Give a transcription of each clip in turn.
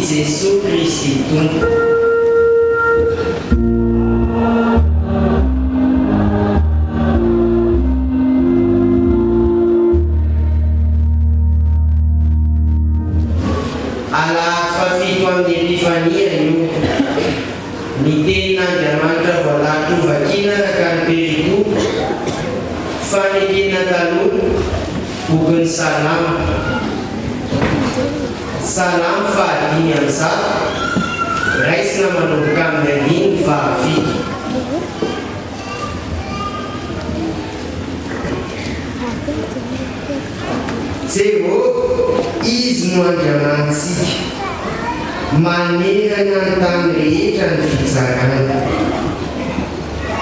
Gesù Kristi Tompo. Salam fadiny am'zato raisina manomboka amin'ny aniny vahavity. Jehovah izy no Andriamantsika manerana ny tany rehetra ny fizarana.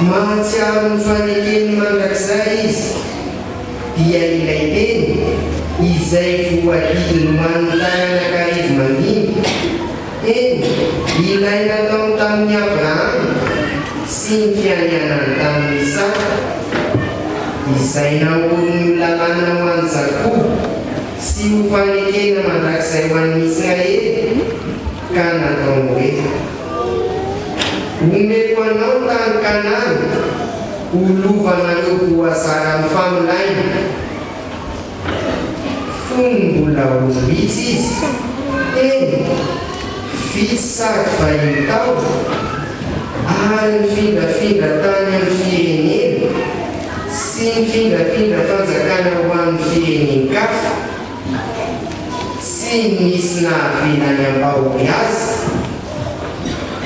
Mahatsiaro ny fanekeny mandrakizay izy dia ilay teny izay voadidiny manontany karivo mandiny. Eny ilay natao tamin'ny Abrahama sy ny fianianany tamin'ny Isaka, izay naorony lalàna ho an'i Jakobo sy ho fanekena mandrakizay ho an'ny Israely, ka natao hoe omeko anao tany Kanana ho lovanareo voazara amin'ny famolaina. Mbola olom-bitsy izy, eny vitsy sady vahiny tao, ary mifindrafindra tany amin'ny firenena sy mifindrafindra fanjakana ho amin'ny firenenkafa, sy nisy nahavelany am-bahory azy,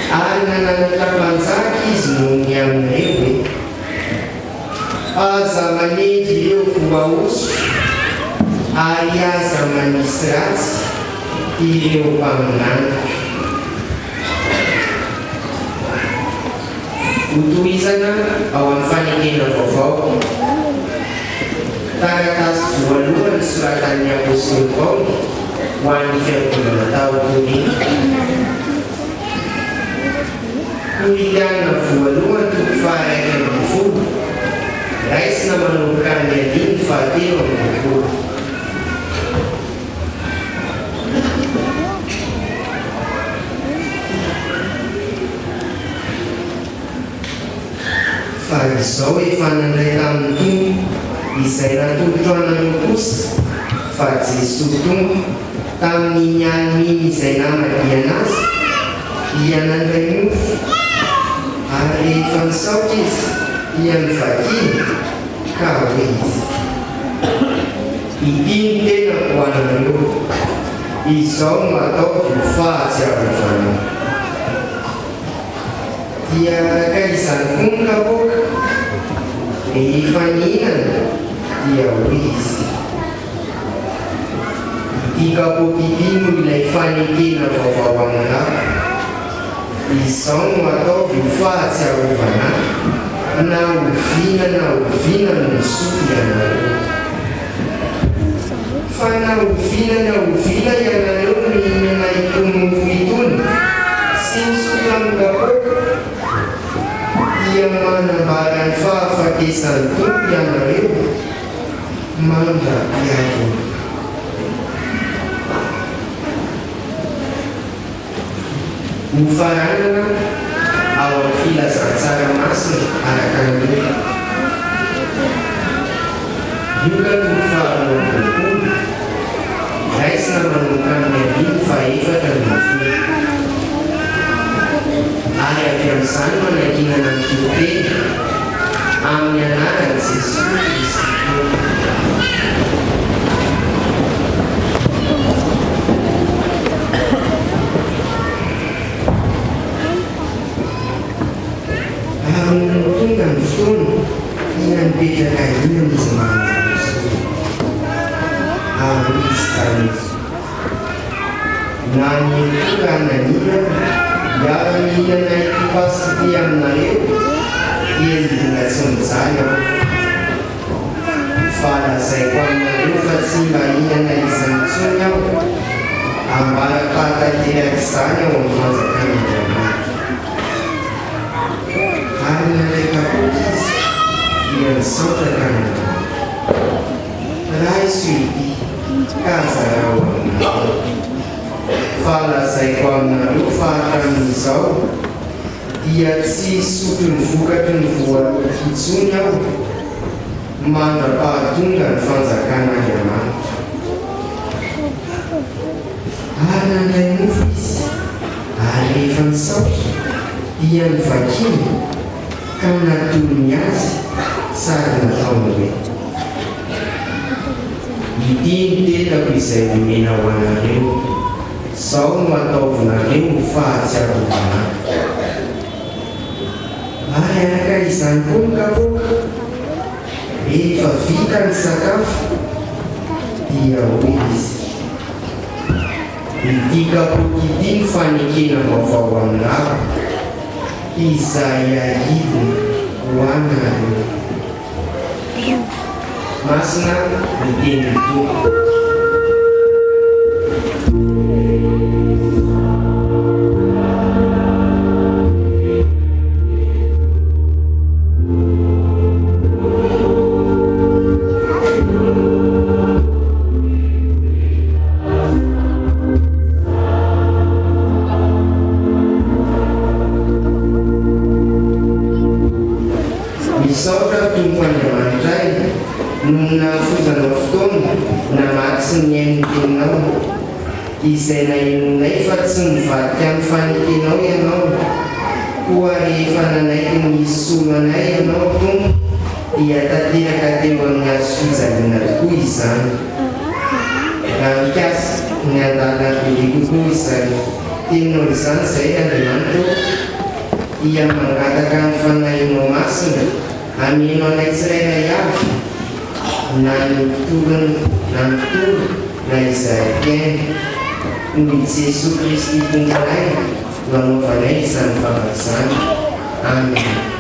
ary nananatra-panjaka izy noho ny aminay hoe aza manendy ireo voaoso ary aza manisy ratsy ireo mpaminana. Hotohizana ao amin'ny fanekena vaovao. Taratasy voalohany soratan'ny apôstôly Paoly ho an'ny fiangonana tao Korintho. Korinthiana voalohany toko faha 1 raisina manomboka amin'ny andiny fahatelo amby roapolo. Fa izao efa nandray tamin'ny Tompo izay natolotra anareo kosa fa Jesosy Tompo tamin'ny nianiny izay namadiana azy dia nandray mofo, ary rehefa nisaotra izy dia mivakiny ka hoe izy ity ny tena ho anareo, izao no ataoko ho fahatsiarovana. Dia ka izany koa ny kapoaka rehefa nihinana dia hoy izy ity kapoaka ity no ilay fanekena vaovao aminahy, izao no ataoko ho fahatsiarovana na oviana no misotro ianareo. Fa na oviana ianareo mihinana itony mofo itony sy misotro amin'ny kapoaka dia manambara ny fahafatesan'ny Tompo ianareo mandra-piavana. Ho faranana ao amin'ny filazantsara masina araka ny loha. Io ka toko faharoapolo raisina manomboka amin'ny andiny fahaefatra amby folo. Ary avy amin'izany manankinana ny teny amin'ny anaran'i Jesosy Kristi. Ary tonga ny fotoana dia nipetraka iny izy manarosy ary izy tany na ny tonga nanina iara mihinana ity pasity aminareo dia midinga tsy mijaly aho. Fa lazaiko aminareo fa tsy mba hinana izy mitsony aho ambaram-pahatanteraka izany ao amin'ny fanjakana Andriamanitra. Ary nalaika koa izy dia nisaotra ka nanao raha iso ity ka azarao aminareo. falazaiko aminareo fa hatramin'izao dia tsy sotro ny vokatry ny voaloha fitsony aho mandra-pahatonga ny fanjakana Andriamanitra. Ary nandray mofo izy, ary rehefa nisaotra dia ny vakiny ka natolony azy sary nataony hoe: ity ny tenako izay omena ho anareo, zao no ataovinareo fahatsiarovana. Ary araka izany koa ny kapoaka, rehefa vita ny sakafo dia hoy izy: ity kapoaka ity ny fanekena vaovao amin'ahy izay ahidiny ho anareo. Masina ny teny Tompo. Soratra Tompo Andriamanitray nomina fozana fotoana namaky sy ny ain'ny teninao izay nainonay fa tsy nivadika amin'ny fanekenao ianao, koa rehefa nanaiky ny solonay ianao Tompo dia tanteraka teo amin'ny azo fijaliana tokoa izany. Raha mikasy ny andalana be kokoa izay teninao izany izay Andriamanitra dia mangataka ny fanahinao masina aminao anay tsirairay avy na ny mpitolona na ny mpitolo na izay mpiaina noho Jesosy Kristy Tomponay no anaovanay izany fahavazana. Amin.